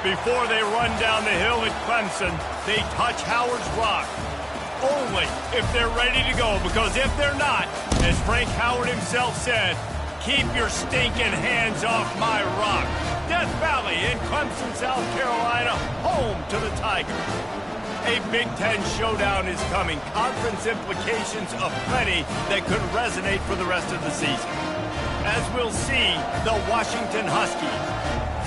Before they run down the hill at Clemson, they touch Howard's rock. Only if they're ready to go, because if they're not, as Frank Howard himself said, keep your stinking hands off my rock. Death Valley in Clemson, South Carolina, home to the Tigers. A Big Ten showdown is coming. Conference implications aplenty that could resonate for the rest of the season. As we'll see, the Washington Huskies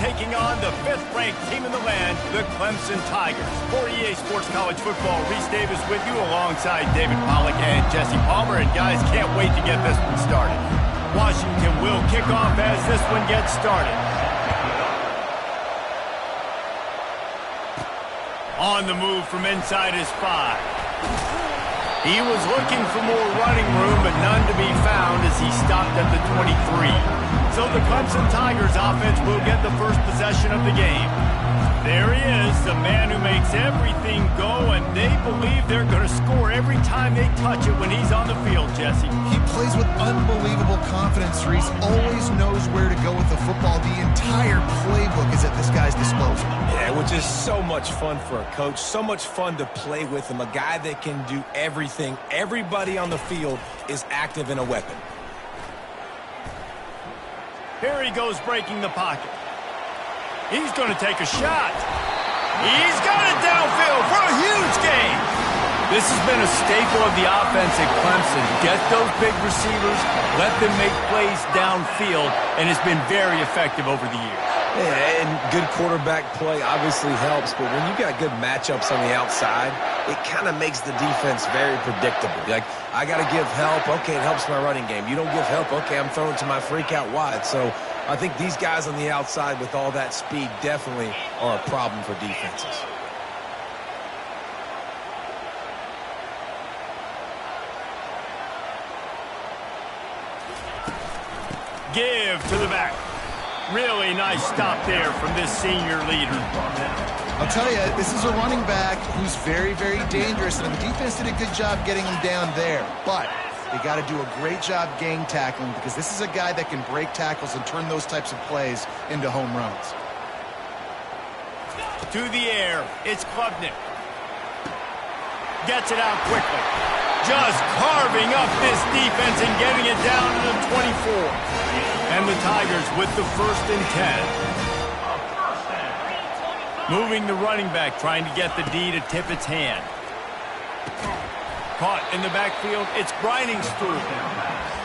taking on the 5th-ranked team in the land, the Clemson Tigers. For EA Sports College Football, Reese Davis with you alongside David Pollack and Jesse Palmer. And guys, can't wait to get this one started. Washington will kick off as this one gets started. On the move from inside his 5. He was looking for more running room, but none to be found as he stopped at the 23. So the Clemson Tigers offense will get the first possession of the game. There he is, the man who makes everything go, and they believe they're going to score every time they touch it when he's on the field, Jesse. He plays with unbelievable confidence, Reese. Always knows where to go with the football. The entire playbook is at this guy's disposal. Yeah, which is so much fun for a coach, so much fun to play with him, a guy that can do everything. Everybody on the field is active in a weapon. Here he goes breaking the pocket. He's going to take a shot. He's got it downfield for a huge gain. This has been a staple of the offense at Clemson. Get those big receivers, let them make plays downfield, and it's been very effective over the years. Yeah, and good quarterback play obviously helps, but when you got good matchups on the outside, it kind of makes the defense very predictable. Like, I got to give help. Okay, it helps my running game. You don't give help. Okay, I'm throwing to my freak out wide. So I think these guys on the outside with all that speed definitely are a problem for defenses. Give to the back. Really nice stop there from this senior leader. I'll tell you, this is a running back who's very, very dangerous, and the defense did a good job getting him down there. But they got to do a great job gang tackling, because this is a guy that can break tackles and turn those types of plays into home runs. To the air, it's Klubnik. Gets it out quickly. Just carving up this defense and getting it down to the 24. And the Tigers with the 1st and 10. Moving the running back, trying to get the D to tip its hand. Caught in the backfield, it's Briningstool.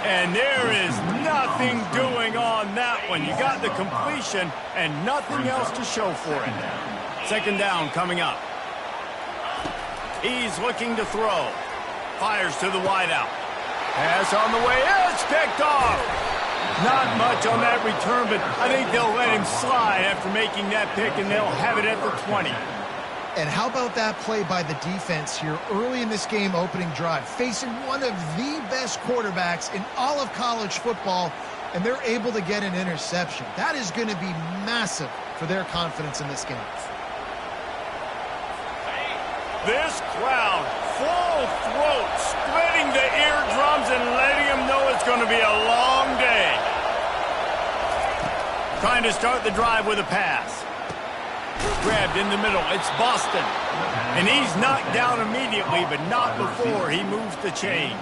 And there is nothing doing on that one. You got the completion and nothing else to show for it. 2nd down coming up. He's looking to throw. Fires to the wideout. Pass on the way. It's picked off. Not much on that return, but I think they'll let him slide after making that pick, and they'll have it at the 20. And how about that play by the defense here early in this game opening drive, facing one of the best quarterbacks in all of college football, and they're able to get an interception. That is going to be massive for their confidence in this game. This crowd, full throat, splitting the eardrums and letting them know it's going to be a long day. Trying to start the drive with a pass. Grabbed in the middle. It's Boston. And he's knocked down immediately, but not before he moves the chains.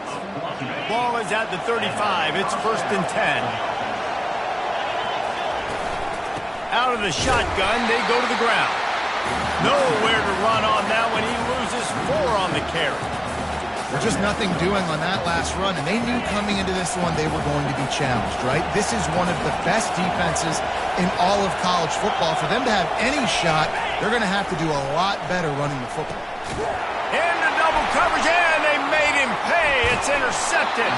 Ball is at the 35. It's 1st and 10. Out of the shotgun, they go to the ground. Nowhere to run on that one. He loses 4 on the carry. There's just nothing doing on that last run, and they knew coming into this one they were going to be challenged, right? This is one of the best defenses in all of college football. For them to have any shot, they're going to have to do a lot better running the football. Into double coverage, and they made him pay. It's intercepted.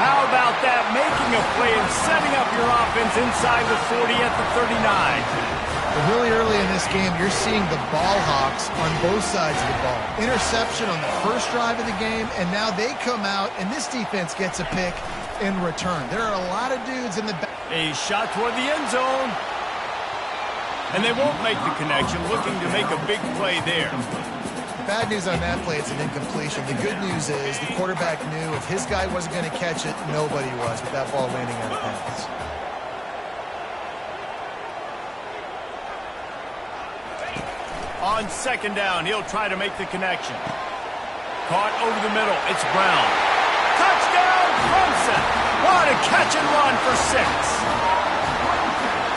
How about that? Making a play and setting up your offense inside the 40 at the 39. But really early in this game, you're seeing the ball hawks on both sides of the ball. Interception on the first drive of the game, and now they come out, and this defense gets a pick in return. There are a lot of dudes in the back. A shot toward the end zone. And they won't make the connection, looking to make a big play there. Bad news on that play, it's an incompletion. The good news is the quarterback knew if his guy wasn't going to catch it, nobody was with that ball landing out of bounds. On second down, he'll try to make the connection. Caught over the middle. It's Brown. Touchdown, Clemson. What a catch and run for 6.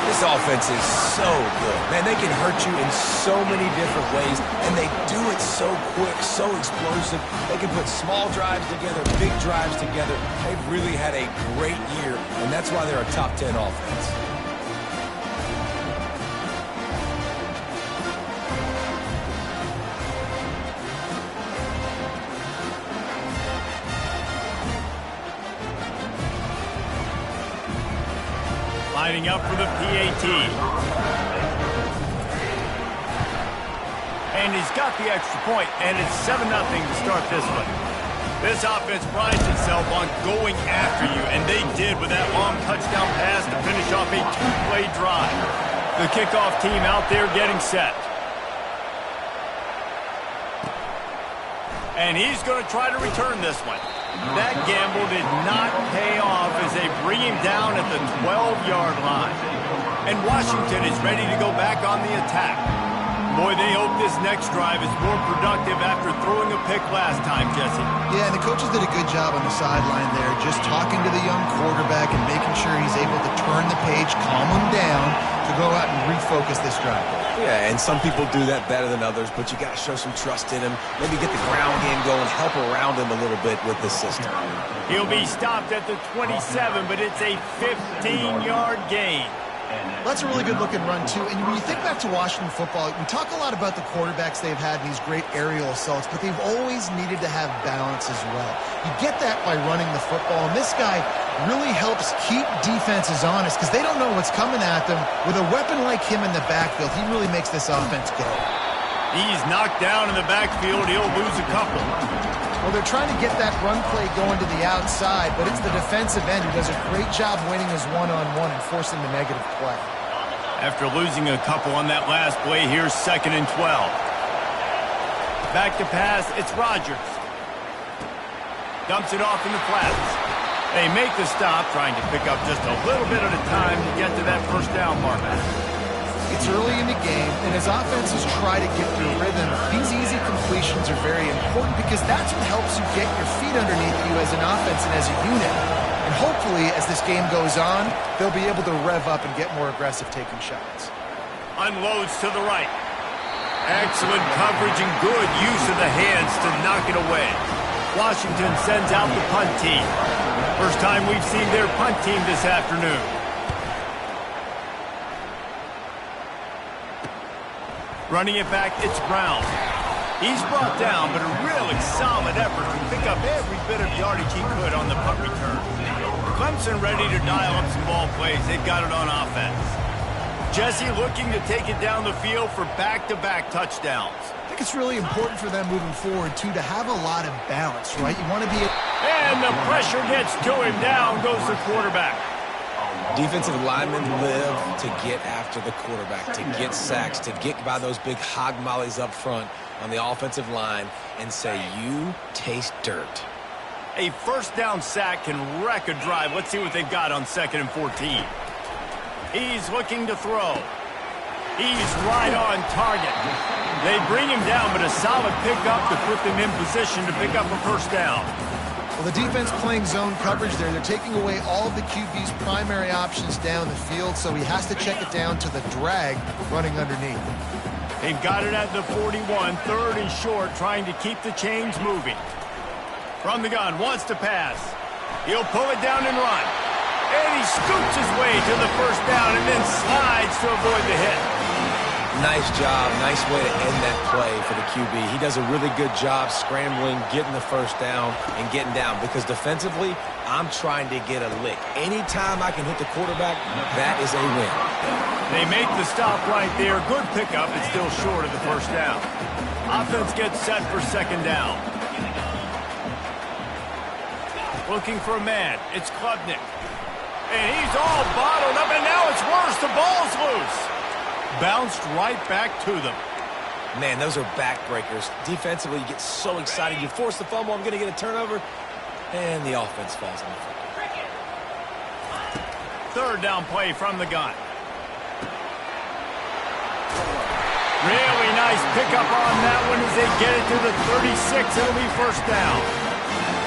This offense is so good. Man, they can hurt you in so many different ways, and they do it so quick, so explosive. They can put small drives together, big drives together. They've really had a great year, and that's why they're a top 10 offense. Lining up for the PAT. And he's got the extra point, and it's 7-0 to start this one. This offense prides itself on going after you, and they did with that long touchdown pass to finish off a 2-play drive. The kickoff team out there getting set. And he's going to try to return this one. That gamble did not pay off as they bring him down at the 12-yard line. And Washington is ready to go back on the attack. Boy, they hope this next drive is more productive after throwing a pick last time, Jesse. Yeah, and the coaches did a good job on the sideline there, just talking to the young quarterback and making sure he's able to turn the page, calm him down, to go out and refocus this drive. Yeah, and some people do that better than others, but you got to show some trust in him. Maybe get the ground game going, help around him a little bit with this system. He'll be stopped at the 27, but it's a 15-yard gain. That's a really good-looking run, too. And when you think back to Washington football, we talk a lot about the quarterbacks they've had, these great aerial assaults, but they've always needed to have balance as well. You get that by running the football, and this guy really helps keep defenses honest because they don't know what's coming at them. With a weapon like him in the backfield, he really makes this offense go. He's knocked down in the backfield. He'll lose a couple. Well, they're trying to get that run play going to the outside, but it's the defensive end who does a great job winning his one-on-one and forcing the negative play. After losing a couple on that last play, here's 2nd and 12. Back to pass, it's Rodgers. Dumps it off in the flats. They make the stop, trying to pick up just a little bit at a time to get to that first down mark. It's early in the game, and as offenses try to get their rhythm, these easy completions are very important because that's what helps you get your feet underneath you as an offense and as a unit. And hopefully, as this game goes on, they'll be able to rev up and get more aggressive taking shots. Unloads to the right. Excellent coverage and good use of the hands to knock it away. Washington sends out the punt team. First time we've seen their punt team this afternoon. Running it back, it's Brown. He's brought down, but a really solid effort to pick up every bit of yardage he could on the punt return. Clemson ready to dial up some ball plays. They've got it on offense. Jesse looking to take it down the field for back-to-back touchdowns. I think it's really important for them moving forward, too, to have a lot of balance, right? You want to be... And the pressure gets to him. Down goes the quarterback. Defensive linemen live to get after the quarterback, to get sacks, to get by those big hog mollies up front on the offensive line and say, you taste dirt. A first down sack can wreck a drive. Let's see what they've got on 2nd and 14. He's looking to throw. He's right on target. They bring him down, but a solid pickup to put them in position to pick up a first down. Well, the defense playing zone coverage there. They're taking away all of the QB's primary options down the field, so he has to check it down to the drag running underneath. They've got it at the 41, 3rd and short, trying to keep the chains moving. From the gun, wants to pass. He'll pull it down and run. And he scoots his way to the first down and then slides to avoid the hit. Nice job. Nice way to end that play for the QB. He does a really good job scrambling, getting the first down, and getting down. Because defensively, I'm trying to get a lick. Anytime I can hit the quarterback, that is a win. They make the stop right there. Good pickup. It's still short of the first down. Offense gets set for 2nd down. Looking for a man. It's Klubnik. And he's all bottled up, and now it's worse. The ball's loose. Bounced right back to them. Man, those are backbreakers. Defensively, you get so excited. You force the fumble, I'm going to get a turnover, and the offense falls on the field. 3rd down play from the gun. Really nice pickup on that one as they get it to the 36. It'll be first down.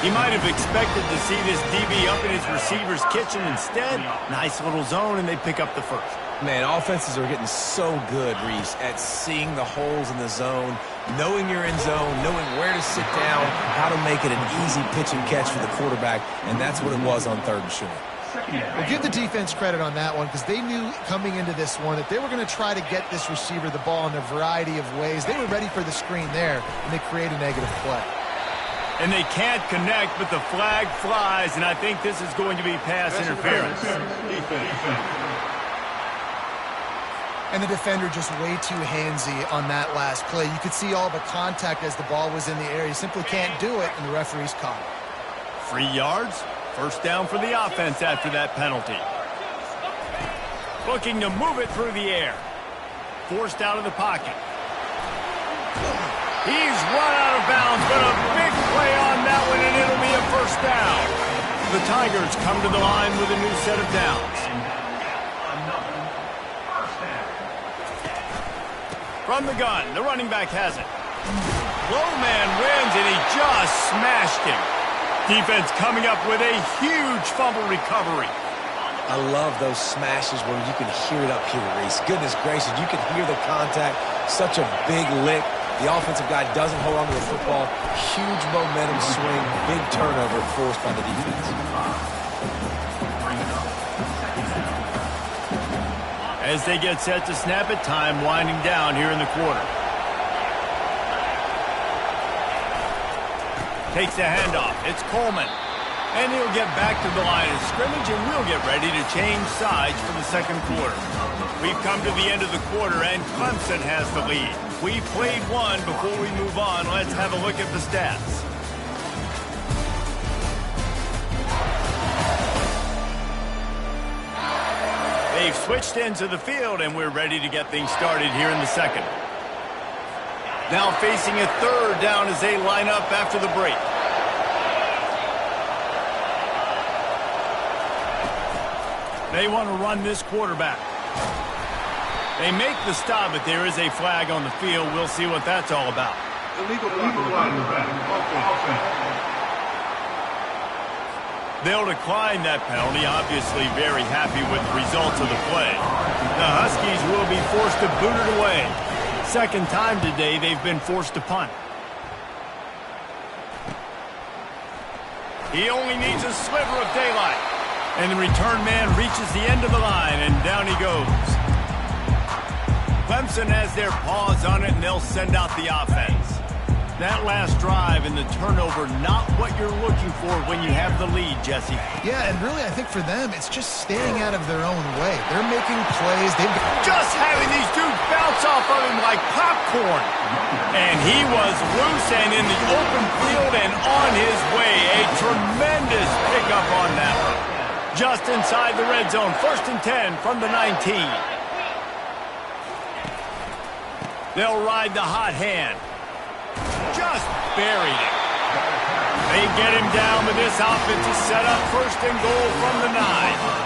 He might have expected to see this DB up in his receiver's kitchen. Instead, nice little zone, and they pick up the first. Man, offenses are getting so good, Reese, at seeing the holes in the zone, knowing you're in zone, knowing where to sit down, how to make it an easy pitch and catch for the quarterback, and that's what it was on 3rd and short. Well, give the defense credit on that one because they knew coming into this one that they were going to try to get this receiver the ball in a variety of ways. They were ready for the screen there, and they create a negative play. And they can't connect, but the flag flies, and I think this is going to be pass interference. And the defender just way too handsy on that last play. You could see all the contact as the ball was in the air. He simply can't do it, and the referee's caught it. 3 yards. First down for the offense after that penalty. Looking to move it through the air. Forced out of the pocket. He's run out of bounds, but a big play on that one, and it'll be a first down. The Tigers come to the line with a new set of downs. From the gun, the running back has it. Low man wins, and he just smashed him. Defense coming up with a huge fumble recovery. I love those smashes where you can hear it up here, Reese. Goodness gracious, you can hear the contact. Such a big lick. The offensive guy doesn't hold on to the football. Huge momentum swing. Big turnover forced by the defense. As they get set to snap it, time winding down here in the quarter. Takes the handoff. It's Coleman. And he'll get back to the line of scrimmage, and we'll get ready to change sides for the second quarter. We've come to the end of the quarter, and Clemson has the lead. We played one. Before we move on, let's have a look at the stats. They've switched into the field, and we're ready to get things started here in the second. Now facing a third down as they line up after the break. They want to run this quarterback. They make the stop, but there is a flag on the field. We'll see what that's all about. They'll decline that penalty, obviously very happy with the results of the play. The Huskies will be forced to boot it away. Second time today they've been forced to punt. He only needs a sliver of daylight. And the return man reaches the end of the line, and down he goes. Clemson has their paws on it, and they'll send out the offense. That last drive and the turnover, not what you're looking for when you have the lead, Jesse. Yeah, and really, I think for them, it's just staying out of their own way. They're making plays. They've just having these dudes bounce off of him like popcorn. And he was loose and in the open field and on his way. A tremendous pickup on that one. Just inside the red zone. 1st and 10 from the 19. They'll ride the hot hand. Just buried it. They get him down, but this offense is set up 1st and goal from the 9.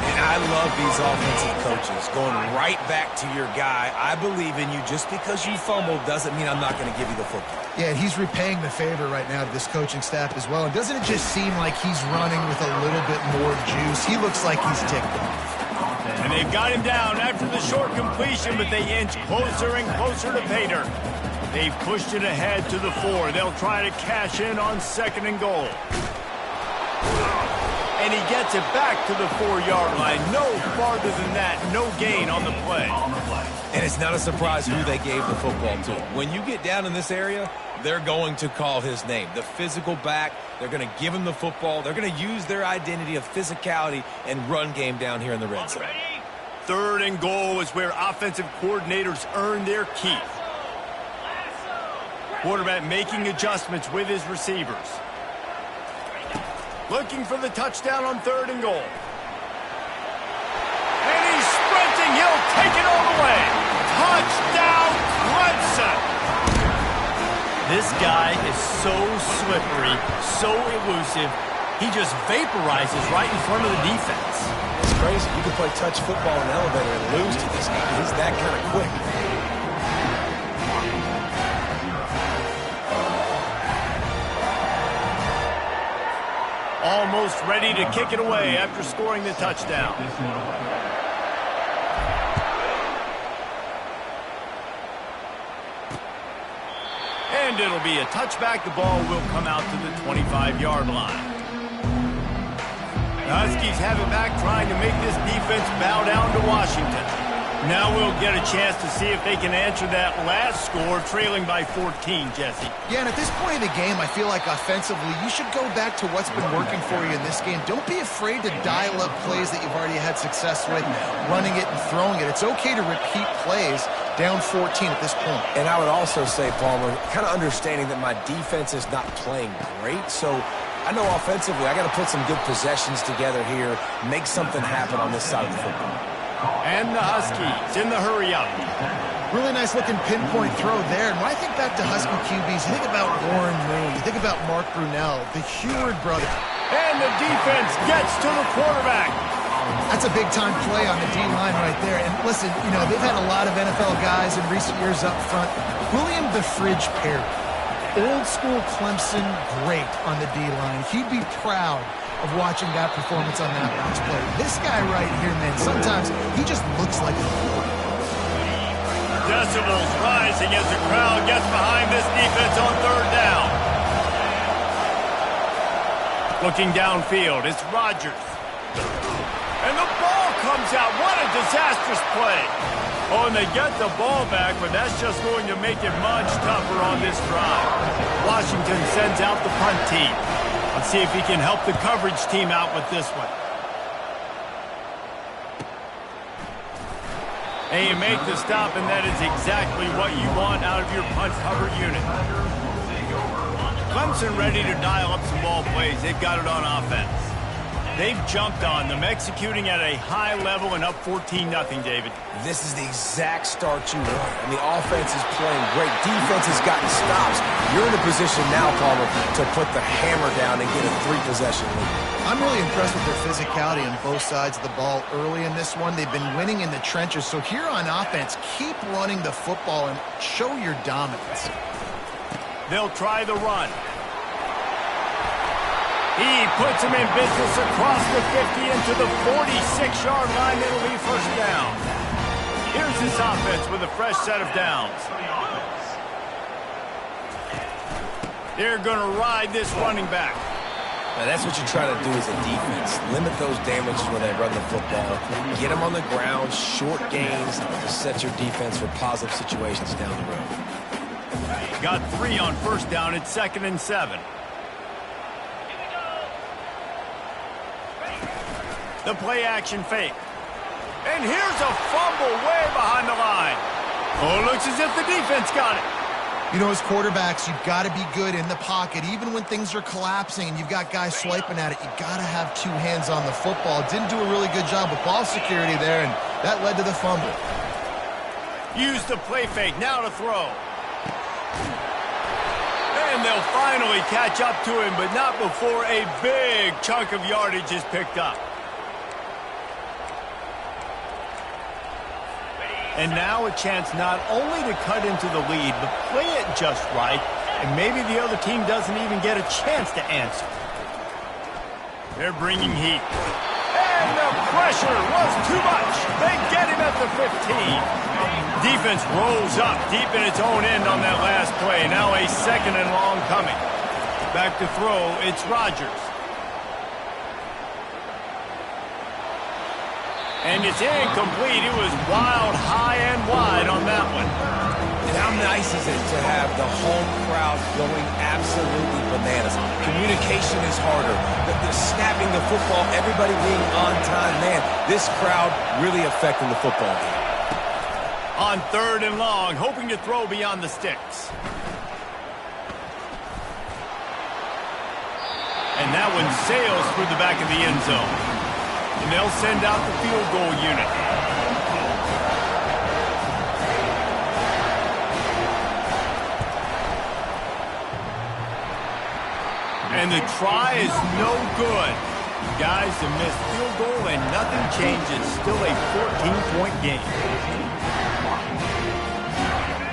And I love these offensive coaches going right back to your guy. I believe in you. Just because you fumbled doesn't mean I'm not going to give you the football. Yeah, he's repaying the favor right now to this coaching staff as well. And doesn't it just seem like he's running with a little bit more juice? He looks like he's ticked off. And they've got him down after the short completion, but they inch closer and closer to pay dirt. They've pushed it ahead to the 4. They'll try to cash in on 2nd and goal. And he gets it back to the 4-yard line. No farther than that. No gain on the play. And it's not a surprise who they gave the football to. When you get down in this area, they're going to call his name. The physical back, they're going to give him the football. They're going to use their identity of physicality and run game down here in the red zone. 3rd and goal is where offensive coordinators earn their keep. Quarterback making adjustments with his receivers. Looking for the touchdown on 3rd and goal. And he's sprinting. He'll take it all the way. Touchdown, Clemson. This guy is so slippery, so elusive. He just vaporizes right in front of the defense. It's crazy. You can play touch football in an elevator and lose to this guy. He's that kind of quick. Almost ready to kick it away after scoring the touchdown. And it'll be a touchback. The ball will come out to the 25-yard line. The Huskies have it back, trying to make this defense bow down to Washington. Now we'll get a chance to see if they can answer that last score, trailing by 14, Jesse. Yeah, and at this point in the game, I feel like offensively, you should go back to what's been working for you in this game. Don't be afraid to dial up plays that you've already had success with, running it and throwing it. It's okay to repeat plays down 14 at this point. And I would also say, Palmer, kind of understanding that my defense is not playing great, so I know offensively I got to put some good possessions together here, make something happen on this side of the football. And the Huskies in the hurry up. Really nice looking pinpoint throw there. And when I think back to Husky QBs, you think about Warren Moon, you think about Mark Brunell, the Heward brothers. And the defense gets to the quarterback. That's a big-time play on the D-line right there. And listen, you know, they've had a lot of NFL guys in recent years up front. William the Fridge Perry, old-school Clemson great on the D-line. He'd be proud of watching that performance on that last play. This guy right here, man, sometimes he just looks like a fool. Decibels rising as the crowd gets behind this defense on third down. Looking downfield, it's Rodgers. And the ball comes out. What a disastrous play. Oh, and they get the ball back, but that's just going to make it much tougher on this drive. Washington sends out the punt team. Let's see if he can help the coverage team out with this one. And you make the stop, and that is exactly what you want out of your punt cover unit. Clemson ready to dial up some ball plays. They've got it on offense. They've jumped on them, executing at a high level and up 14-0, David. This is the exact start you want. And the offense is playing great. Defense has gotten stops. You're in a position now, Palmer, to put the hammer down and get a 3-possession lead. I'm really impressed with their physicality on both sides of the ball early in this one. They've been winning in the trenches. So here on offense, keep running the football and show your dominance. They'll try the run. He puts him in business across the 50 into the 46-yard line. It'll be first down. Here's this offense with a fresh set of downs. They're going to ride this running back. Now that's what you try to do as a defense. Limit those damages when they run the football. Get them on the ground, short gains to set your defense for positive situations down the road. Got 3 on first down. It's 2nd and 7. The play action fake. And here's a fumble way behind the line. Oh, it looks as if the defense got it. You know, as quarterbacks, you've got to be good in the pocket. Even when things are collapsing and you've got guys swiping at it, you've got to have 2 hands on the football. Didn't do a really good job with ball security there, and that led to the fumble. Use the play fake, now to throw. And they'll finally catch up to him, but not before a big chunk of yardage is picked up. And now a chance not only to cut into the lead, but play it just right, and maybe the other team doesn't even get a chance to answer. They're bringing heat. And the pressure was too much. They get him at the 15. Defense rolls up deep in its own end on that last play. Now a 2nd and long coming. Back to throw, it's Rodgers. And it's incomplete. It was wild, high and wide on that one. And how nice is it to have the home crowd going absolutely bananas? Communication is harder. The snapping the football, everybody being on time. Man, this crowd really affecting the football game. On 3rd and long, hoping to throw beyond the sticks. And that one sails through the back of the end zone. And they'll send out the field goal unit. And the try is no good. Guys, a missed field goal and nothing changes. Still a 14-point game.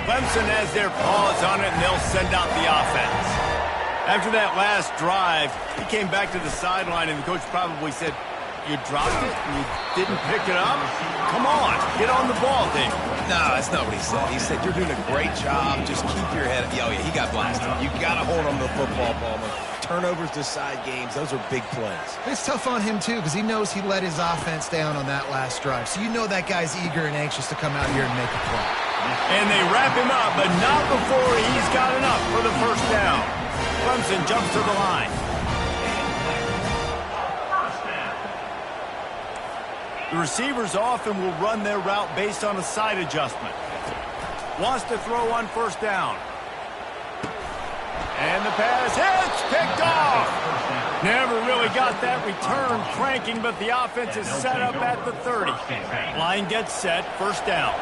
Clemson has their paws on it, and they'll send out the offense. After that last drive, he came back to the sideline, and the coach probably said, "You dropped it and you didn't pick it up? Come on, get on the ball, Dave." No, that's not what he said. He said, "You're doing a great job. Just keep your head up." Oh, yeah, he got blasted. You got to hold on to the football, Ballman. Turnovers decide games. Those are big plays. It's tough on him, too, because he knows he let his offense down on that last drive. So you know that guy's eager and anxious to come out here and make a play. And they wrap him up, but not before he's got enough for the first down. Clemson jumps to the line. The receivers often will run their route based on a side adjustment. Wants to throw on first down. And the pass hits, picked off. Never really got that return cranking, but the offense is set up at the 30. Line gets set, first down.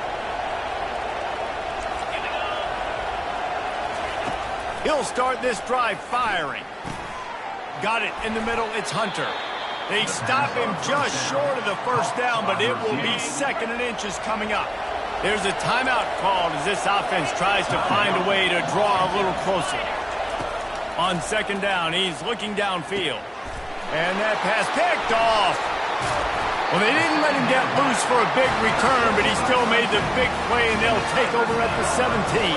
He'll start this drive firing. Got it in the middle, it's Hunter. They stop him just short of the first down, but it will be 2nd and inches coming up. There's a timeout called as this offense tries to find a way to draw a little closer. On 2nd down, he's looking downfield. And that pass picked off. Well, they didn't let him get loose for a big return, but he still made the big play, and they'll take over at the 17.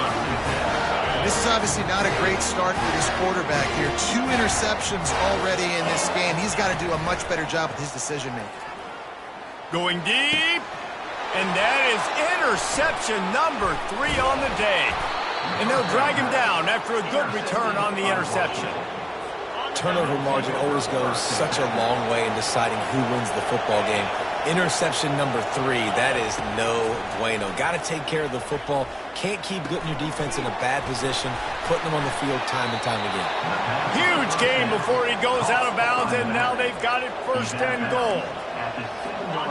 This is obviously not a great start for this quarterback here. 2 interceptions already in this game. He's got to do a much better job with his decision-making. Going deep, and that is interception number 3 on the day. And they'll drag him down after a good return on the interception. Turnover margin always goes such a long way in deciding who wins the football game. Interception number 3, that is no bueno. Got to take care of the football. Can't keep putting your defense in a bad position, putting them on the field time and time again. Huge game before he goes out of bounds, and now they've got it 1st and goal.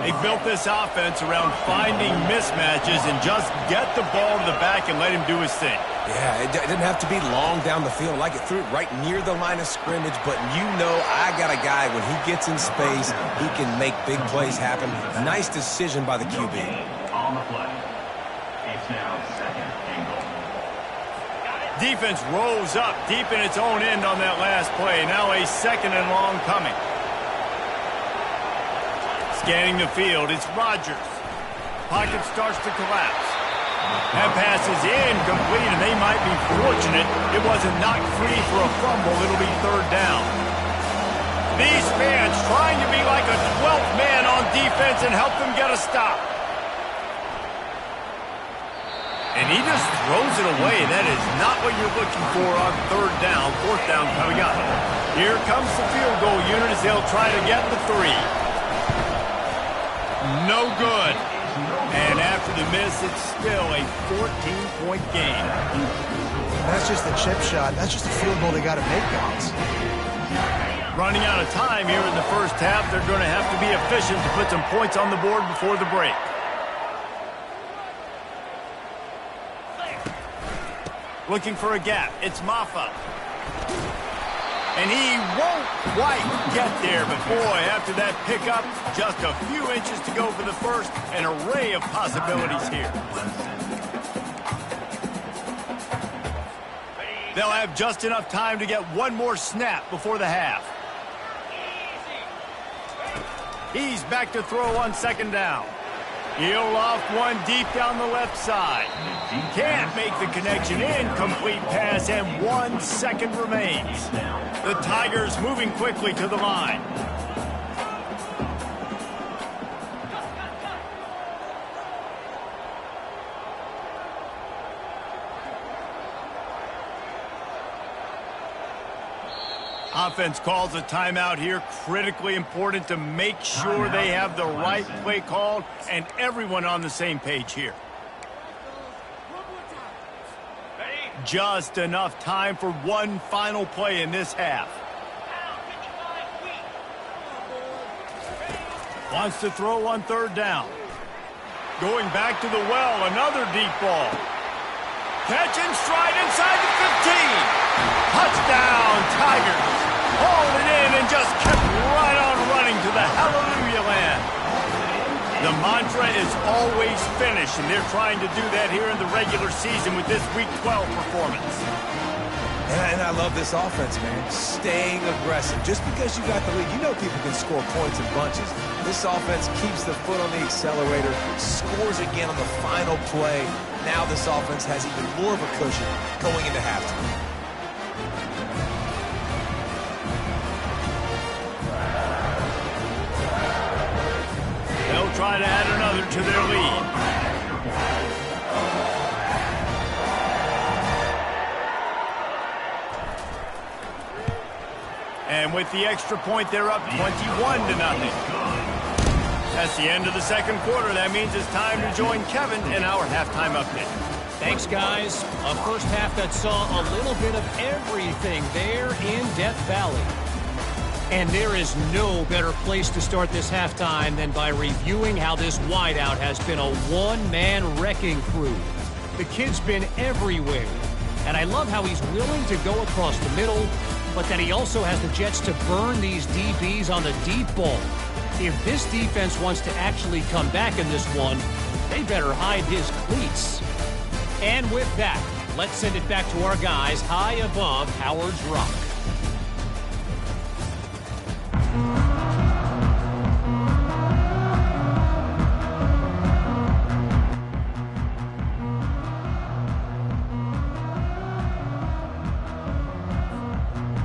They built this offense around finding mismatches and just get the ball to the back and let him do his thing. Yeah, it didn't have to be long down the field. Like it threw it right near the line of scrimmage, but you know I got a guy, when he gets in space, he can make big plays happen. Nice decision by the QB. On the play. It's now 2nd and goal. Defense rose up deep in its own end on that last play. Now a 2nd and long coming. Scanning the field, it's Rodgers. Pocket starts to collapse. That pass is incomplete, and they might be fortunate it wasn't knocked free for a fumble. It'll be 3rd down. These fans trying to be like a 12th man on defense and help them get a stop. And he just throws it away. That is not what you're looking for on 3rd down. 4th down coming up. Here comes the field goal unit as they'll try to get the 3. No good. And after the miss, it's still a 14-point game. That's just a chip shot. That's just a field goal they got to make, guys. Running out of time here in the first half. They're going to have to be efficient to put some points on the board before the break. Looking for a gap. It's Maffa. And he won't quite get there, but boy, after that pickup, just a few inches to go for the first. An array of possibilities here. They'll have just enough time to get one more snap before the half. He's back to throw on 2nd down. He'll loft one deep down the left side. Can't make the connection. Incomplete pass, and 1 second remains. The Tigers moving quickly to the line. Offense calls a timeout here. Critically important to make sure they have the right play called and everyone on the same page here. Just enough time for one final play in this half. Wants to throw on 3rd down. Going back to the well, another deep ball. Catch and stride inside the 15. Touchdown, Tigers. Hauled it in and just kept right on running to the hallelujah land. The mantra is always finish, and they're trying to do that here in the regular season with this Week 12 performance. And I love this offense, man. Staying aggressive. Just because you got the lead, you know people can score points in bunches. This offense keeps the foot on the accelerator, scores again on the final play. Now this offense has even more of a cushion going into halftime. They'll try to add another to their lead. And with the extra point, they're up 21-0. That's the end of the second quarter. That means it's time to join Kevin in our halftime update. Thanks, guys. A first half that saw a little bit of everything there in Death Valley. And there is no better place to start this halftime than by reviewing how this wideout has been a one-man wrecking crew. The kid's been everywhere. And I love how he's willing to go across the middle, but that he also has the Jets to burn these DBs on the deep ball. If this defense wants to actually come back in this one, they better hide his cleats. And with that, let's send it back to our guys high above Howard's Rock.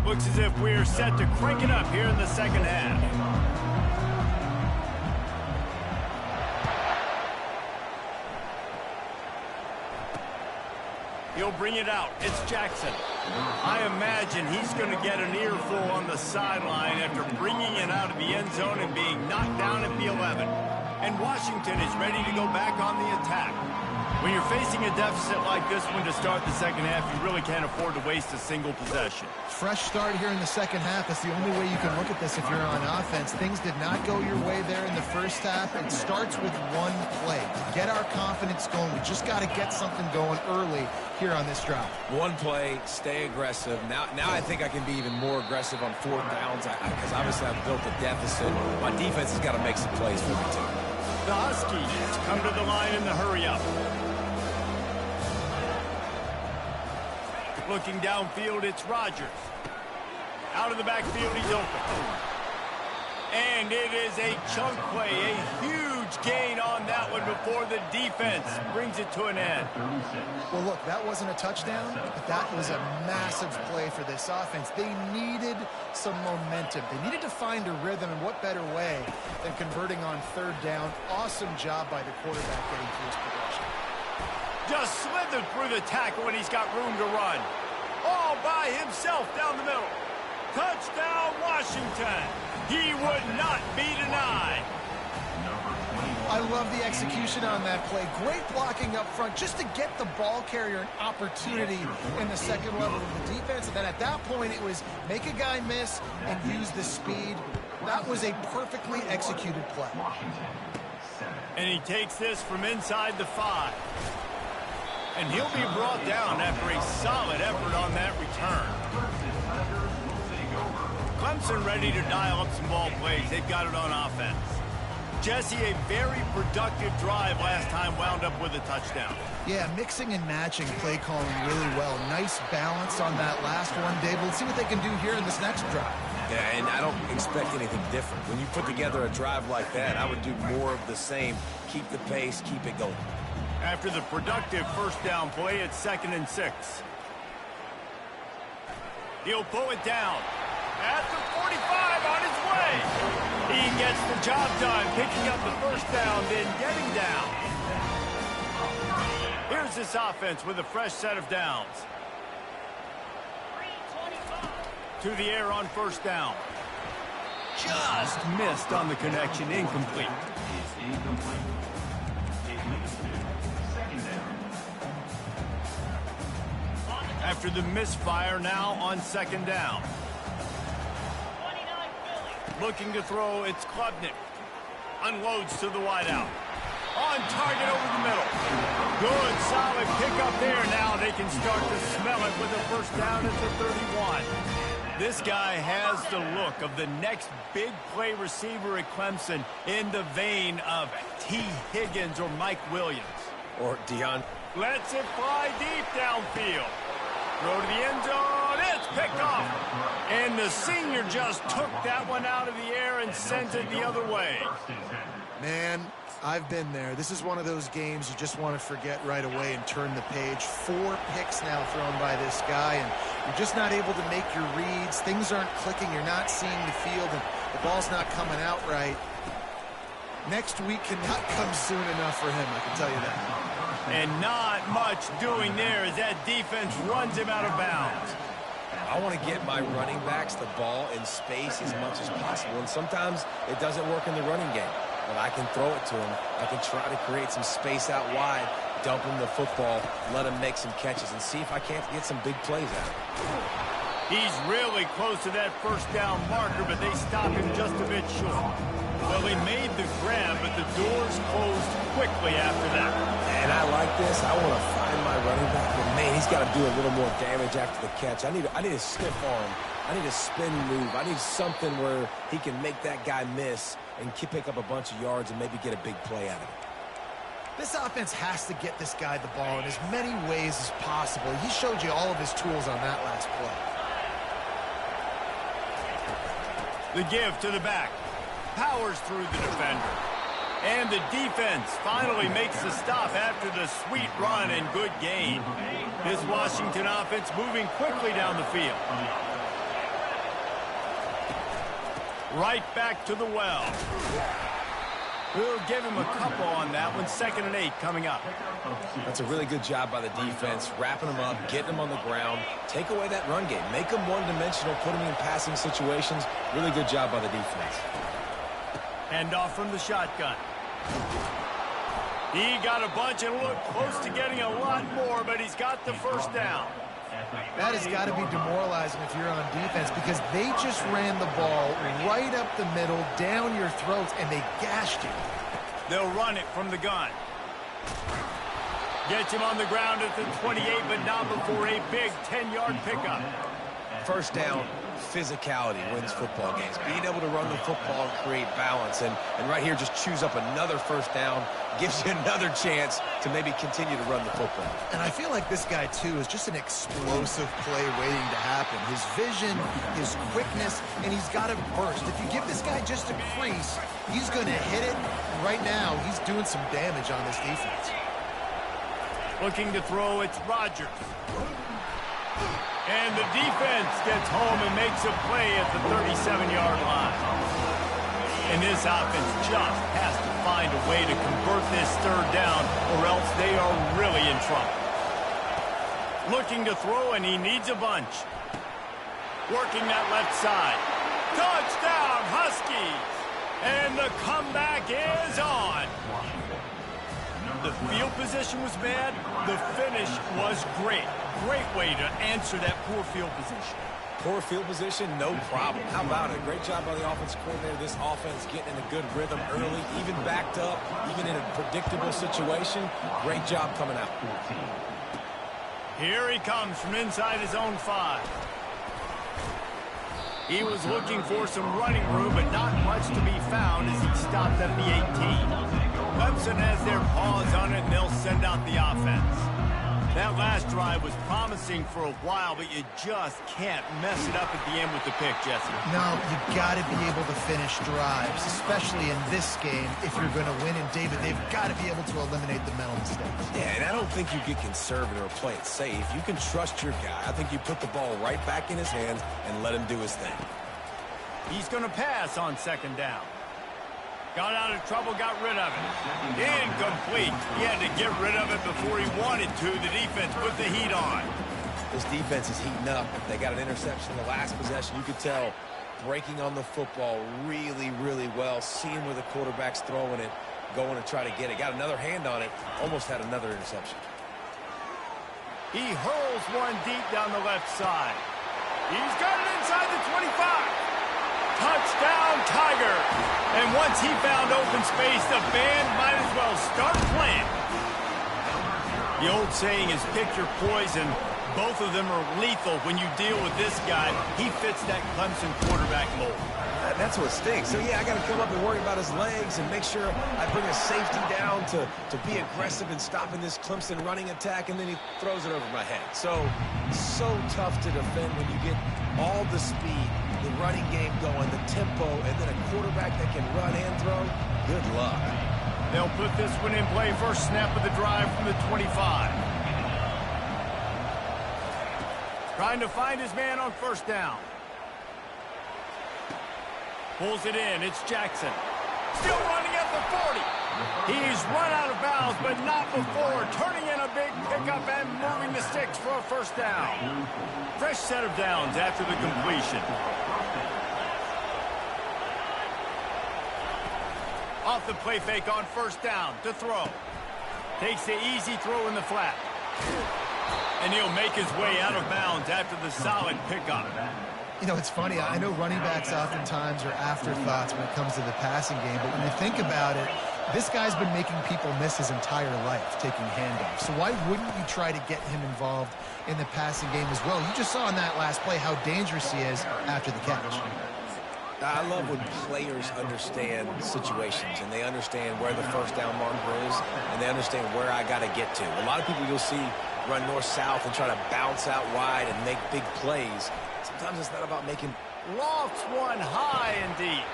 Looks as if we're set to crank it up here in the second half. He'll bring it out. It's Jackson. I imagine he's going to get an earful on the sideline after bringing it out of the end zone and being knocked down at the 11. And Washington is ready to go back on the attack. When you're facing a deficit like this one to start the second half, you really can't afford to waste a single possession. Fresh start here in the second half. That's the only way you can look at this if you're on offense. Things did not go your way there in the first half. It starts with one play. Get our confidence going. We just got to get something going early here on this drive. One play, stay aggressive. Now I think I can be even more aggressive on fourth downs because obviously I've built a deficit. My defense has got to make some plays for me too. The Huskies come to the line in the hurry-up. Looking downfield, it's Rodgers. Out of the backfield, he's open. And it is a chunk play, a huge gain on that one before the defense brings it to an end. Well, look, that wasn't a touchdown, but that was a massive play for this offense. They needed some momentum. They needed to find a rhythm, and what better way than converting on third down. Awesome job by the quarterback getting to his progression. Just slithered through the tackle when he's got room to run. All by himself down the middle. Touchdown, Washington. He would not be denied. I love the execution on that play. Great blocking up front just to get the ball carrier an opportunity in the second level of the defense. And then at that point, it was make a guy miss and use the speed. That was a perfectly executed play. And he takes this from inside the 5. And he'll be brought down after a solid effort on that return. Clemson ready to dial up some ball plays. They've got it on offense. Jesse, a very productive drive last time, wound up with a touchdown. Yeah, mixing and matching play calling really well. Nice balance on that last one, Dave. Let's see what they can do here in this next drive. Yeah, and I don't expect anything different. When you put together a drive like that, I would do more of the same. Keep the pace, keep it going. After the productive first down play, it's 2nd and 6. He'll pull it down. At the 45 on his way. He gets the job done, picking up the first down, then getting down. Here's this offense with a fresh set of downs. To the air on first down. Just missed on the connection, incomplete. After the misfire, now on 2nd down. Looking to throw, it's Klubnik. Unloads to the wideout. On target over the middle. Good, solid pickup there. Now they can start to smell it with a first down at the 31. This guy has the look of the next big play receiver at Clemson in the vein of T. Higgins or Mike Williams. Or Deion. Lets it fly deep downfield. Throw to the end zone. down. It's picked off. And the senior just took that one out of the air and sent it the other way. Man, I've been there. This is one of those games you just want to forget right away and turn the page. 4 picks now thrown by this guy, and you're just not able to make your reads. Things aren't clicking. You're not seeing the field, and the ball's not coming out right. Next week cannot come soon enough for him, I can tell you that. And not much doing there as that defense runs him out of bounds. I want to get my running backs the ball in space as much as possible, and sometimes it doesn't work in the running game. But I can throw it to him. I can try to create some space out wide, dump him the football, let him make some catches, and see if I can't get some big plays out of it. He's really close to that first down marker, but they stop him just a bit short. Well, he made the grab, but the doors closed quickly after that. And I like this. I want to find my running back, but man, he's got to do a little more damage after the catch. I need a stiff arm. I need a spin move. I need something where he can make that guy miss and pick up a bunch of yards and maybe get a big play out of it. This offense has to get this guy the ball in as many ways as possible. He showed you all of his tools on that last play. The give to the back. Powers through the defender. And the defense finally makes the stop after the sweet run and good gain. This Washington offense moving quickly down the field. Right back to the well. We'll give him a couple on that one. 2nd and 8 coming up. That's a really good job by the defense, wrapping them up, getting them on the ground. Take away that run game. Make them one-dimensional, put them in passing situations. Really good job by the defense. Handoff from the shotgun. He got a bunch and looked close to getting a lot more, but he's got the first down. That has got to be demoralizing if you're on defense because they just ran the ball right up the middle, down your throats, and they gashed you. They'll run it from the gun. Gets him on the ground at the 28, but not before a big 10-yard pickup. First down, physicality wins football games. Being able to run the football and create balance. And right here, just choose up another first down, gives you another chance to maybe continue to run the football. And I feel like this guy, too, is just an explosive play waiting to happen. His vision, his quickness, and he's got to burst. If you give this guy just a crease, he's going to hit it. And right now, he's doing some damage on this defense. Looking to throw, it's Rodgers. And the defense gets home and makes a play at the 37-yard line. And this offense just has to find a way to convert this 3rd down, or else they are really in trouble. Looking to throw, and he needs a bunch. Working that left side. Touchdown, Huskies! And the comeback is on. The field position was bad. The finish was great. Great way to answer that poor field position. Poor field position, no problem. How about it? Great job by the offensive coordinator. This offense getting in a good rhythm early, even backed up, even in a predictable situation. Great job coming out. Here he comes from inside his own 5. He was looking for some running room, but not much to be found as he stopped at the 18. Clemson has their paws on it, and they'll send out the offense. That last drive was promising for a while, but you just can't mess it up at the end with the pick, Jesse. No, you got to be able to finish drives, especially in this game if you're going to win. And, David, they've got to be able to eliminate the mental mistakes. Yeah, and I don't think you get conservative or play it safe. You can trust your guy. I think you put the ball right back in his hands and let him do his thing. He's going to pass on 2nd down. Got out of trouble, got rid of it. Incomplete. He had to get rid of it before he wanted to. The defense put the heat on. This defense is heating up. They got an interception in the last possession. You could tell breaking on the football really, really well. Seeing where the quarterback's throwing it, going to try to get it. Got another hand on it. Almost had another interception. He hurls one deep down the left side. He's got it inside the 25. Touchdown, Tiger. And once he found open space, the band might as well start playing. The old saying is pick your poison. Both of them are lethal when you deal with this guy. He fits that Clemson quarterback mold. That's what stinks. So, yeah, I got to come up and worry about his legs and make sure I bring a safety down to be aggressive in stopping this Clemson running attack, and then he throws it over my head. So tough to defend when you get all the speed, the running game going, the tempo, and then a quarterback that can run and throw. Good luck. They'll put this one in play. First snap of the drive from the 25. Trying to find his man on first down. Pulls it in. It's Jackson. Still running at the 40. He's run out of bounds, but not before. Turning in a big pickup and moving the sticks for a first down. Fresh set of downs after the completion. Off the play fake on first down to throw. Takes the easy throw in the flat. And he'll make his way out of bounds after the solid pickup. You know, it's funny. I know running backs oftentimes are afterthoughts when it comes to the passing game, but when you think about it, this guy's been making people miss his entire life taking handoffs. So why wouldn't you try to get him involved in the passing game as well? You just saw in that last play how dangerous he is after the catch. I love when players understand situations and they understand where the first down marker is and they understand where I got to get to. A lot of people you'll see run north-south and try to bounce out wide and make big plays. Sometimes it's not about making... Lofts one high and deep.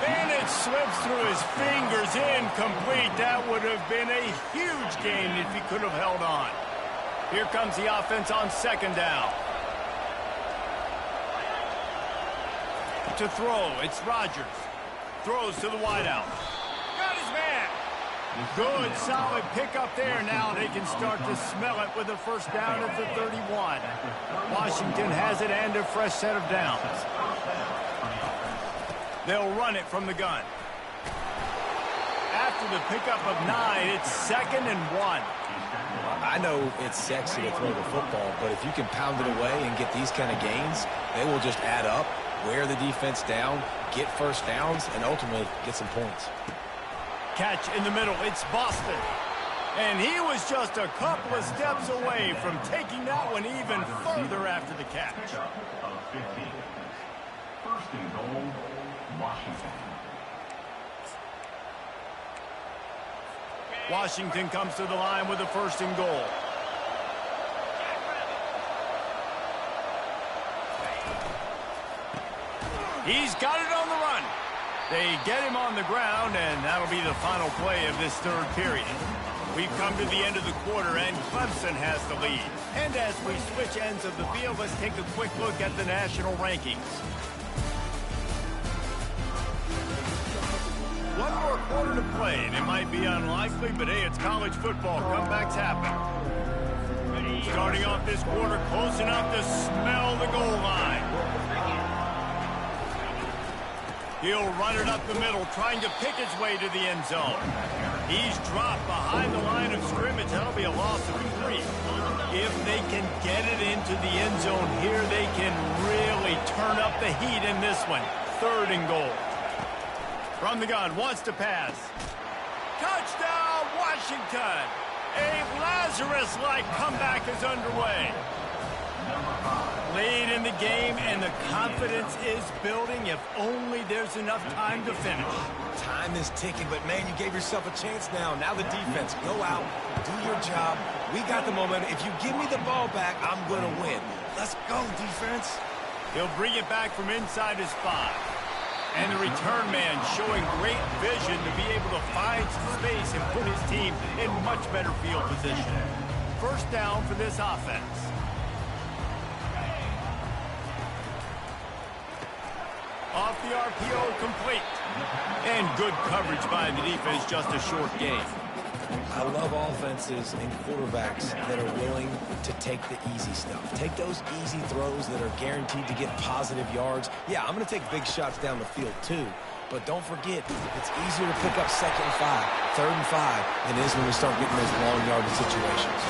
And it slips through his fingers, incomplete. That would have been a huge gain if he could have held on. Here comes the offense on second down. To throw, it's Rodgers. Throws to the wideout. Got his man. Good, solid pickup there. Now they can start to smell it with a first down at the 31. Washington has it and a fresh set of downs. They'll run it from the gun. After the pickup of 9, it's 2nd and 1. I know it's sexy to throw the football, but if you can pound it away and get these kind of gains, they will just add up, wear the defense down, get first downs, and ultimately get some points. Catch in the middle. It's Boston. And he was just a couple of steps away from taking that one even further after the catch. Of 15. First and goal, Washington. Washington comes to the line with a first and goal. He's got it on the run. They get him on the ground, and that'll be the final play of this third period. We've come to the end of the quarter, and Clemson has the lead. And as we switch ends of the field, let's take a quick look at the national rankings. One more quarter to play, and it might be unlikely, but hey, it's college football. Comebacks happen. Starting off this quarter, close enough to smell the goal line. He'll run it up the middle, trying to pick his way to the end zone. He's dropped behind the line of scrimmage. That'll be a loss of 3. If they can get it into the end zone here, they can really turn up the heat in this one. 3rd and goal. From the gun, wants to pass. Touchdown, Washington! A Lazarus-like comeback is underway. Late in the game, and the confidence is building if only there's enough time to finish. Time is ticking, but man, you gave yourself a chance now. Now the defense, go out, do your job. We got the momentum. If you give me the ball back, I'm going to win. Let's go, defense. He'll bring it back from inside his 5. And the return man showing great vision to be able to find some space and put his team in much better field position. First down for this offense. Off the RPO, complete. And good coverage by the defense, just a short game. I love offenses and quarterbacks that are willing to take the easy stuff. Take those easy throws that are guaranteed to get positive yards. Yeah, I'm going to take big shots down the field too. But don't forget, it's easier to pick up 2nd and 5, 3rd and 5 than it is when we start getting those long yardage situations.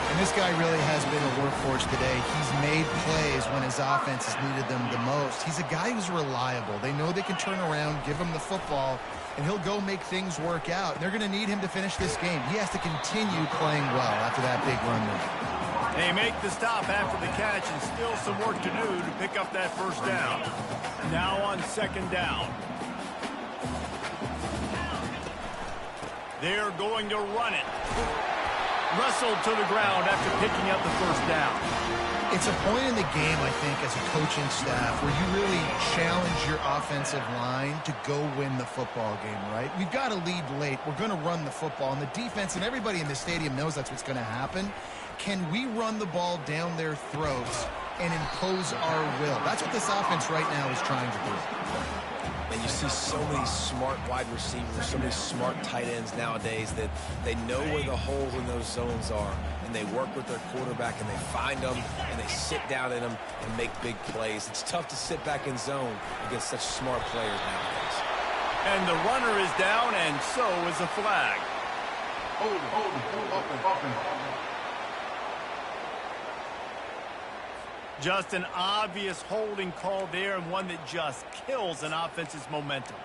And this guy really has been a workhorse today. He's made plays when his offense has needed them the most. He's a guy who's reliable. They know they can turn around, give him the football, and he'll go make things work out. And they're going to need him to finish this game. He has to continue playing well after that big run there. They make the stop after the catch and still some work to do to pick up that first down. Now on second down. They're going to run it. Wrestled to the ground after picking up the first down. It's a point in the game, I think, as a coaching staff where you really challenge your offensive line to go win the football game, right? We've got to lead late. We're going to run the football. And the defense and everybody in the stadium knows that's what's going to happen. Can we run the ball down their throats and impose our will? That's what this offense right now is trying to do. And you see so many smart wide receivers, so many smart tight ends nowadays that they know where the holes in those zones are, and they work with their quarterback, and they find them, and they sit down in them and make big plays. It's tough to sit back in zone against such smart players nowadays. And the runner is down, and so is a flag. Open. Just an obvious holding call there, and one that just kills an offense's momentum.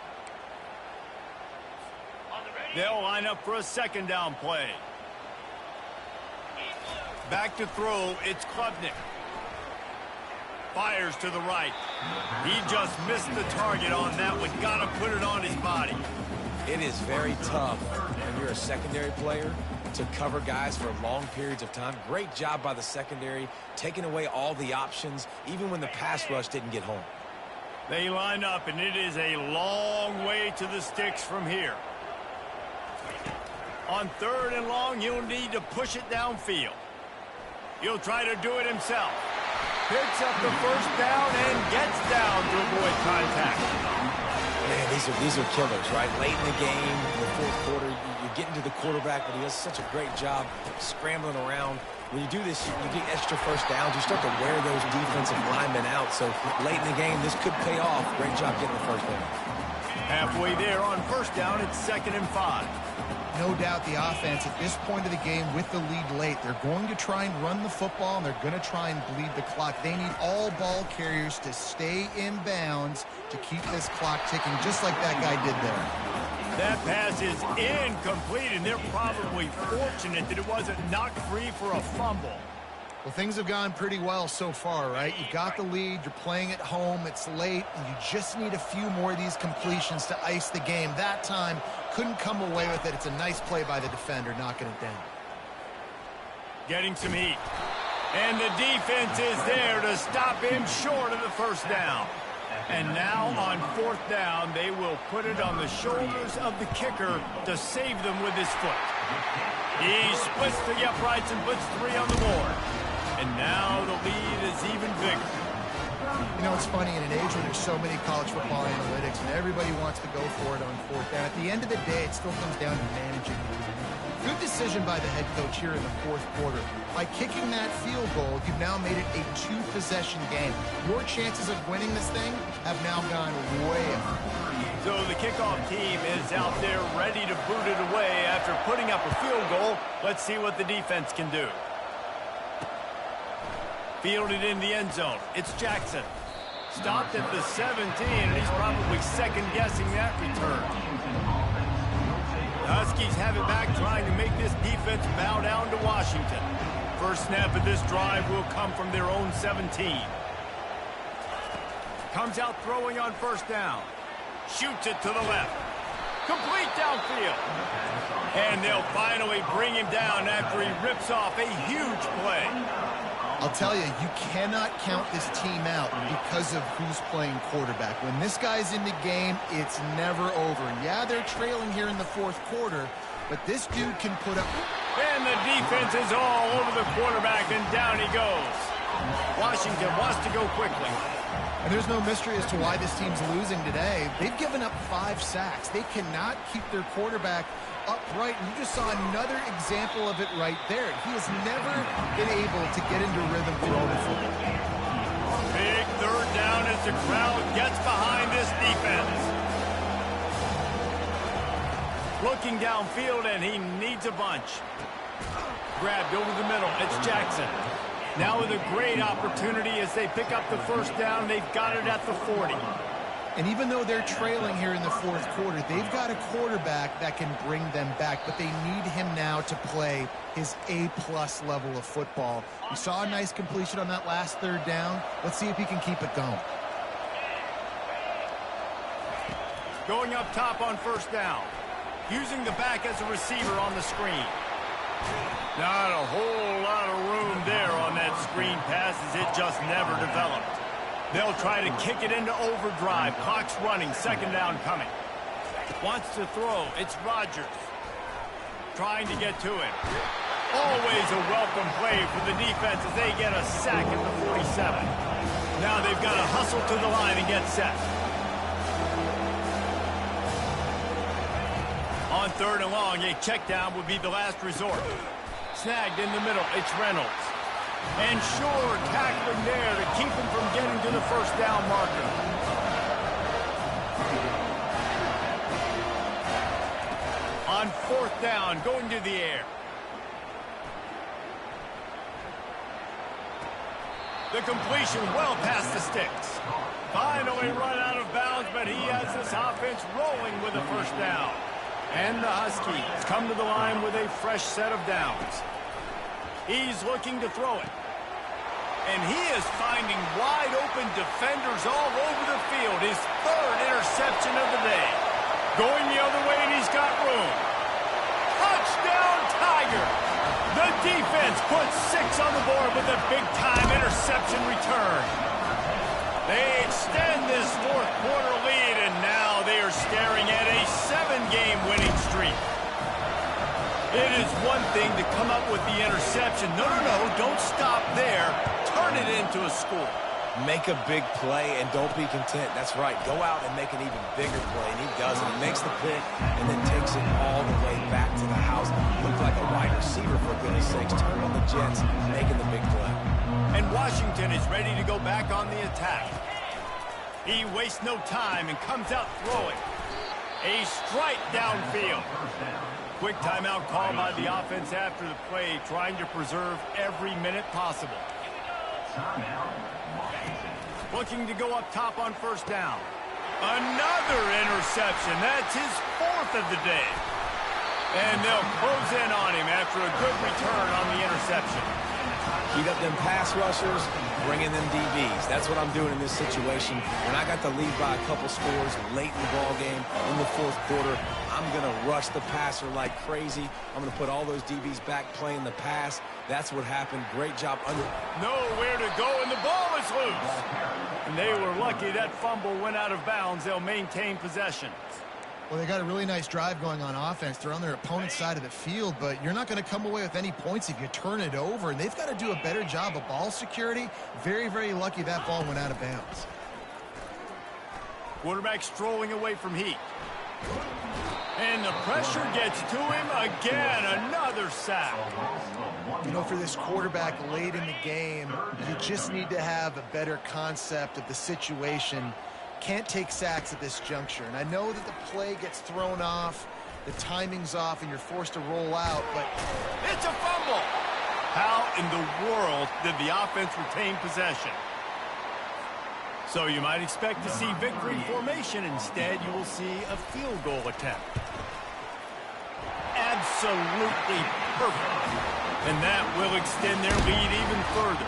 They'll line up for a second down play. Back to throw, it's Klubnik. Fires to the right. He just missed the target on that one. Got to put it on his body. It is very tough when you're a secondary player to cover guys for long periods of time. Great job by the secondary, taking away all the options, even when the pass rush didn't get home. They line up, and it is a long way to the sticks from here. On third and long, he'll need to push it downfield. He'll try to do it himself. Picks up the first down and gets down to avoid contact. Man, these are killers, right? Late in the game, in the fourth quarter, you're getting to the quarterback, but he does such a great job scrambling around. When you do this, you get extra first downs. You start to wear those defensive linemen out. So late in the game, this could pay off. Great job getting the first down. Halfway there on first down, it's 2nd and 5. No doubt the offense at this point of the game with the lead late, they're going to try and run the football, and they're going to try and bleed the clock. They need all ball carriers to stay in bounds to keep this clock ticking, just like that guy did there. That pass is incomplete, and they're probably fortunate that it wasn't knocked free for a fumble. Well, things have gone pretty well so far, right? You've got the lead, you're playing at home, it's late, and you just need a few more of these completions to ice the game. That time, couldn't come away with it. It's a nice play by the defender, knocking it down. Getting some heat. And the defense is there to stop him short of the first down. And now on fourth down, they will put it on the shoulders of the kicker to save them with his foot. He splits the uprights and puts 3 on the board. And now the lead is even bigger. You know, it's funny, in an age when there's so many college football analytics and everybody wants to go for it on fourth down, at the end of the day, it still comes down to managing the game. Good decision by the head coach here in the fourth quarter. By kicking that field goal, you've now made it a 2-possession game. Your chances of winning this thing have now gone way up. So the kickoff team is out there ready to boot it away after putting up a field goal. Let's see what the defense can do. Fielded in the end zone. It's Jackson. Stopped at the 17, and he's probably second-guessing that return. The Huskies have it back, trying to make this defense bow down to Washington. First snap of this drive will come from their own 17. Comes out throwing on first down. Shoots it to the left. Complete downfield. And they'll finally bring him down after he rips off a huge play. I'll tell you, you cannot count this team out because of who's playing quarterback. When this guy's in the game, it's never over. Yeah, they're trailing here in the fourth quarter, but this dude can put up... And the defense is all over the quarterback, and down he goes. Washington wants to go quickly. And there's no mystery as to why this team's losing today. They've given up 5 sacks. They cannot keep their quarterback upright. And you just saw another example of it right there. He has never been able to get into rhythm throwing the football. Big third down as the crowd gets behind this defense. Looking downfield, and he needs a bunch. Grabbed over the middle. It's Jackson. Now with a great opportunity as they pick up the first down. They've got it at the 40. And even though they're trailing here in the fourth quarter, they've got a quarterback that can bring them back, but they need him now to play his A-plus level of football. We saw a nice completion on that last third down. Let's see if he can keep it going. Going up top on first down. Using the back as a receiver on the screen. Not a whole lot of room there on that screen pass as it just never developed. They'll try to kick it into overdrive. Clock's running. Second down coming. Wants to throw. It's Rodgers. Trying to get to it. Always a welcome play for the defense as they get a sack at the 47. Now they've got to hustle to the line and get set. On third and long, a check down would be the last resort. Snagged in the middle. It's Reynolds. And sure, tackling there to keep him from getting to the first down marker. On fourth down, going to the air. The completion well past the sticks. Finally run out of bounds, but he has this offense rolling with a first down. And the Huskies come to the line with a fresh set of downs. He's looking to throw it. And he is finding wide-open defenders all over the field. His third interception of the day. Going the other way, and he's got room. Touchdown, Tiger! The defense puts 6 on the board with a big-time interception return. They extend this fourth quarter lead, and now they are staring at a 7-game winning streak. It is one thing to come up with the interception. No, don't stop there. Turn it into a score. Make a big play and don't be content. That's right. Go out and make an even bigger play, and he does it. He makes the pick and then takes it all the way back to the house. Looked like a wide receiver, for goodness sakes. Turn on the Jets, making the big play. And Washington is ready to go back on the attack. He wastes no time and comes out throwing. A strike downfield. Quick timeout call by the offense after the play, trying to preserve every minute possible. Looking to go up top on first down. Another interception. That's his 4th of the day. And they'll close in on him after a good return on the interception. Heat up them pass rushers, bring in them DBs. That's what I'm doing in this situation. When I got the lead by a couple scores late in the ball game, in the fourth quarter, I'm going to rush the passer like crazy. I'm going to put all those DBs back playing the pass. That's what happened. Great job. Nowhere to go, and the ball is loose. And they were lucky that fumble went out of bounds. They'll maintain possession. Well, they got a really nice drive going on offense. They're on their opponent's side of the field, but you're not going to come away with any points if you turn it over. And they've got to do a better job of ball security. Very, very lucky that ball went out of bounds. Quarterback strolling away from heat. And the pressure gets to him again. Another sack. You know, for this quarterback late in the game, you just need to have a better concept of the situation. Can't take sacks at this juncture. And I know that the play gets thrown off, the timing's off, and you're forced to roll out, but it's a fumble. How in the world did the offense retain possession? So you might expect to see victory formation. Instead, you will see a field goal attempt. Absolutely perfect. And that will extend their lead even further.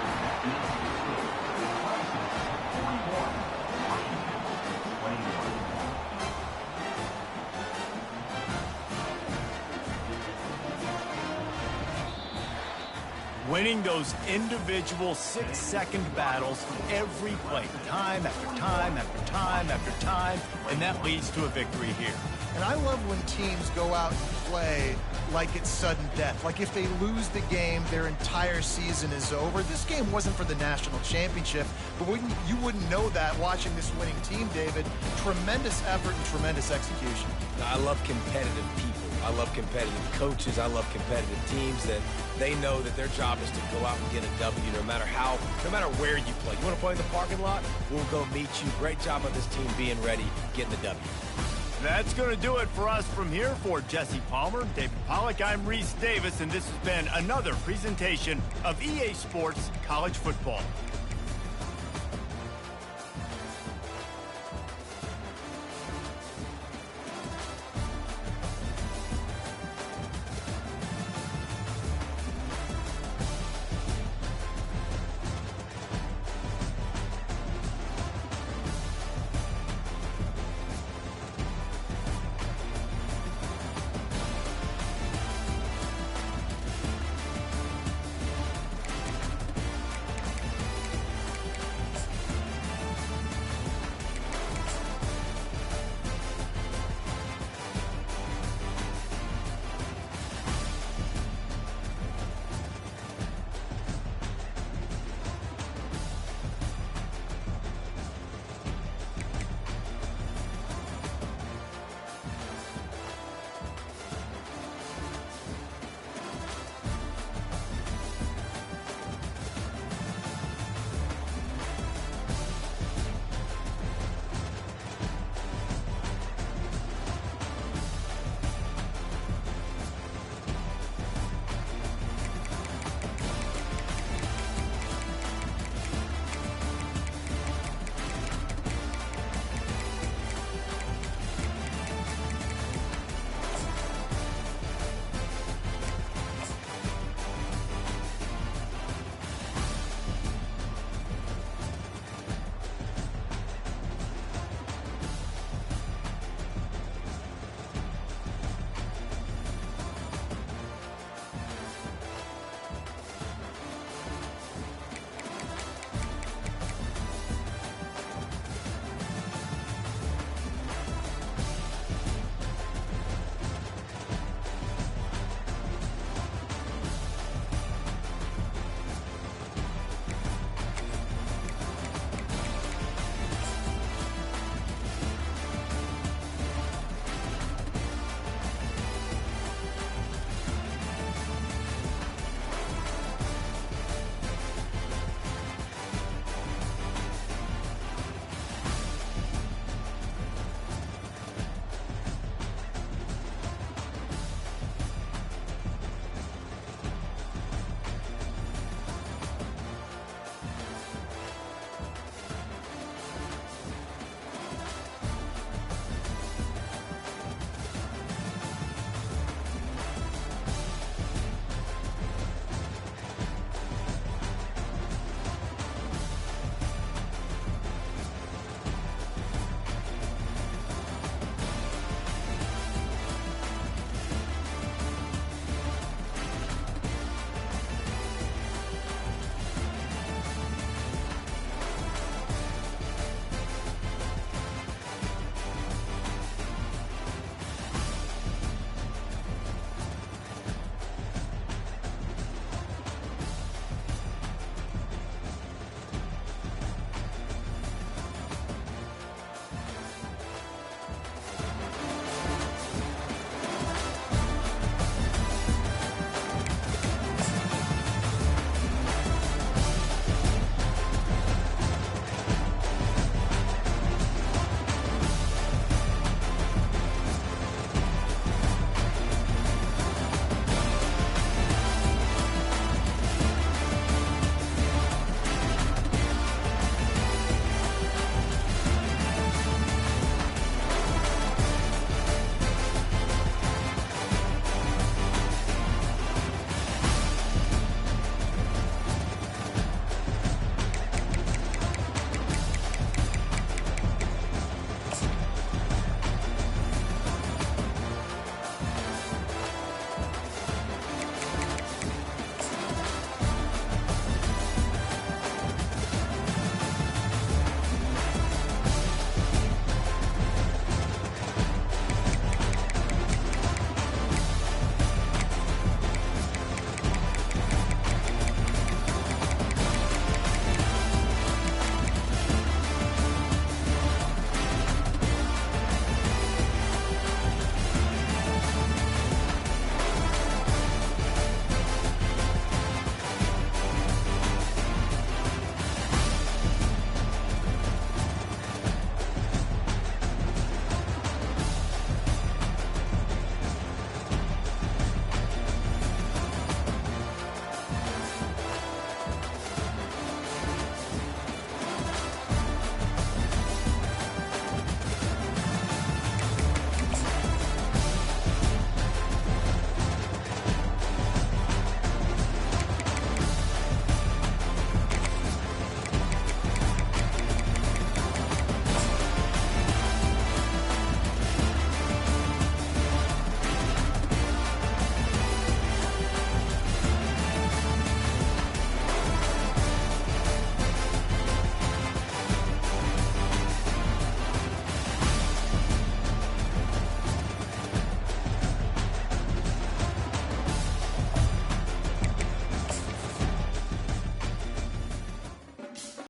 Winning those individual 6-second battles every play, time after time after time after time, and that leads to a victory here. And I love when teams go out and play like it's sudden death. Like if they lose the game, their entire season is over. This game wasn't for the national championship, but you wouldn't know that watching this winning team, David. Tremendous effort and tremendous execution. I love competitive people. I love competitive coaches. I love competitive teams that they know that their job is to go out and get a W no matter where you play. You want to play in the parking lot? We'll go meet you. Great job of this team being ready, getting the W. That's going to do it for us from here. For Jesse Palmer, David Pollack, I'm Reese Davis, and this has been another presentation of EA Sports College Football.